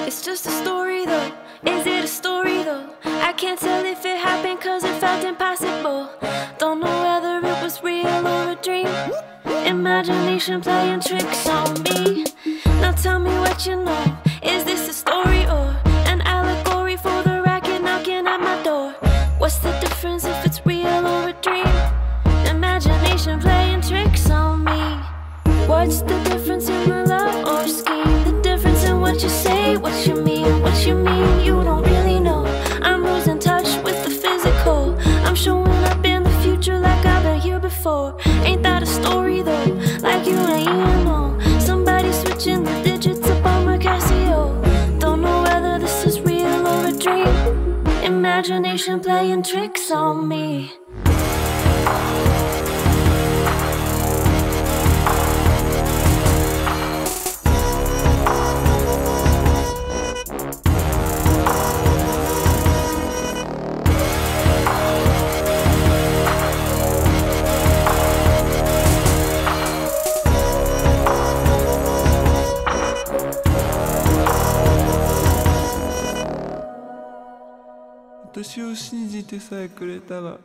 It's just a story though, is it a story though? I can't tell if it happened cause it felt impossible. Don't know whether it was real or a dream. Imagination playing tricks on me. Now tell me what you know, is this a story or an allegory for the racket knocking at my door? What's the difference if it's real or a dream? Imagination playing tricks on me. What's the difference in my love or scheme? The difference in what you say, what you mean, you don't really know. I'm losing touch with the physical. I'm showing up in the future like I've been here before. Ain't that a story though? Like you ain't even know. Somebody switching the digits up on my Casio. Don't know whether this is real or a dream. Imagination playing tricks on me.私を信じてさえくれたら